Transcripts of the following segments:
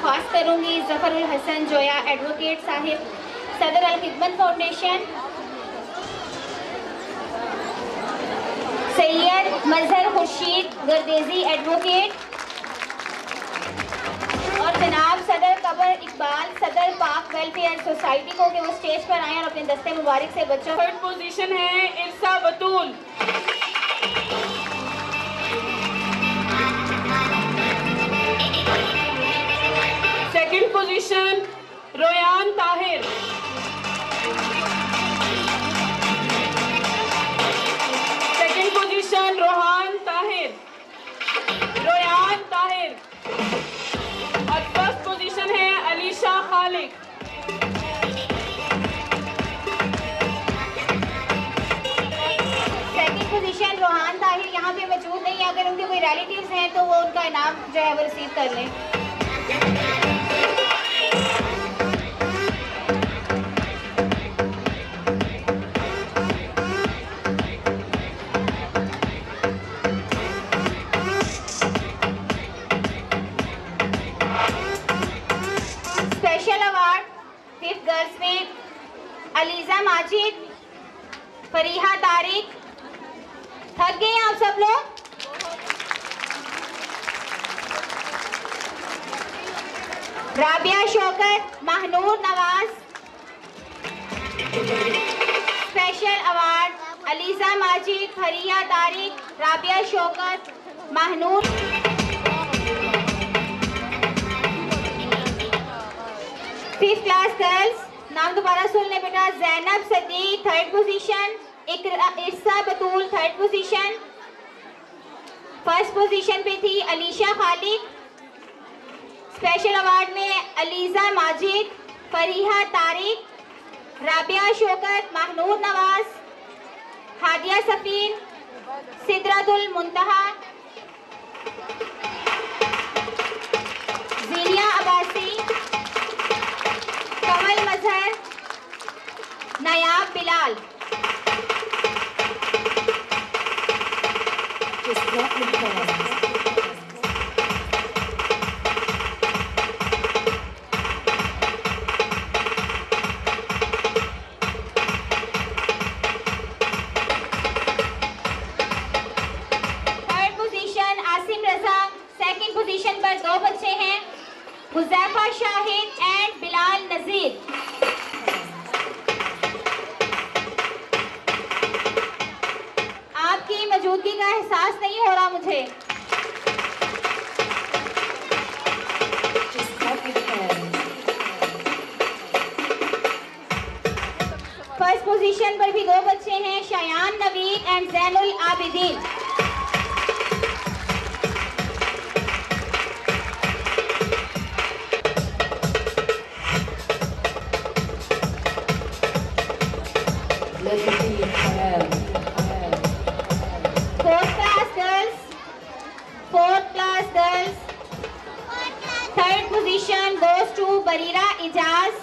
दरख्वास्त करूँगी ज़फ़रुल हसन जोया एडवोकेट साहिब, सदर अल खिदमत फाउंडेशन, सैयद मजहर खुर्शीद गर्देजी एडवोकेट और जनाब सदर कबर इकबाल सदर पाक वेलफेयर सोसाइटी को कि वो स्टेज पर आए और अपने दस्ते मुबारक से बच्चों। थर्ड पोजीशन है Irsa Batool. Second position Royan Tahir. Second position Rohan Tahir, Royan Tahir. और फर्स्ट पोजीशन है अलीशा खालिक। सेकंड पोजीशन रोहान ताहिर यहाँ पे मौजूद नहीं है, अगर उनके कोई रिलेटिव्स हैं तो वो उनका इनाम जो है वो रिसीव कर लें। स्पेशल अवार्ड फिफ्थ गर्ल्स में अलीजा माजिद, फरीहा तारिक। थक गए आप सब लोग? Rabia Shaukat, Mahnoor Nawaz. Special award ELISA Majid, Fariha Tariq, Rabia Shaukat, Mahnoor. Fifth class girls, नाम दोबारा सुन ले बेटा। जैनब सदीक थर्ड पोजीशन, इरसा बतूल थर्ड पोजीशन। फर्स्ट पोजीशन पे थी अलीशा खालिक। स्पेशल अवार्ड में अलीजा माजिद, फरीहा तारिक, राबिया शौकत, महनूर नवाज, हादिया सफीन, सिदरतुल मुंतहा, ज़ीनिया अब्बासी, कमल मजहर, नायाब बिलाल। थर्ड पोजीशन आसिम रजा। सेकंड पोजीशन पर दो बच्चे हैं, हुज़ैफा शाहिद एंड बिलाल नजीर। आपकी मौजूदगी का एहसास नहीं हो रहा मुझे। फर्स्ट पोजीशन पर भी दो बच्चे हैं, Shayan Naveed and Zainul Abidin. Fourth class girls, third position goes to Bareera Ijaz.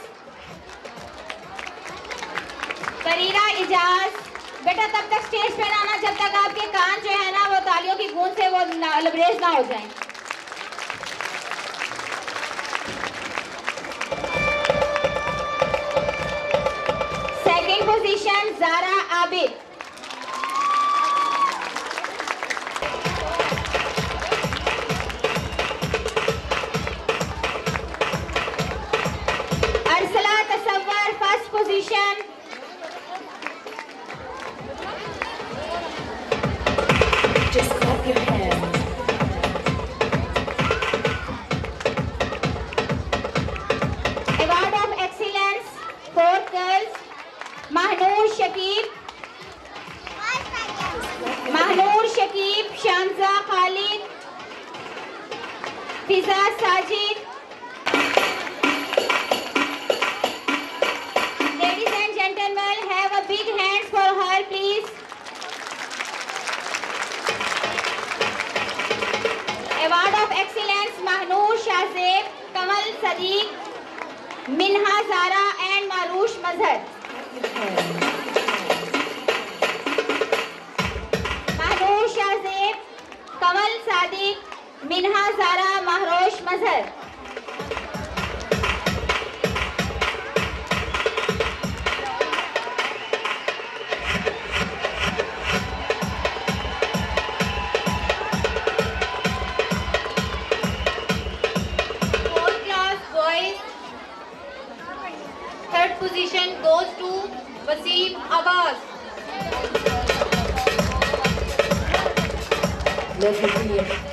Bareera Ijaz बेटा तब तक स्टेज पर आना जब तक आपके कान जो है ना वो तालियों की गूंज से वो लबरेज ना हो जाएं। Second position Zara Abid. Arsala Tasawwar first position. Just clap your hands. Award of excellence fourth girls Mahnoor Shakeeb, Shamja Khalid, Fiza Sajid. Ladies and gentlemen, have a big hands for her, please. Award of Excellence Mahnoor Shahzeb, Kamal Sadiq, Minha Zara and Maroosh Mazhar. Mahnoor Shahzeb, Kamal Sadiq, Minha Zara, Mahrosh Mazhar. Waseem Abbas, Let me see you.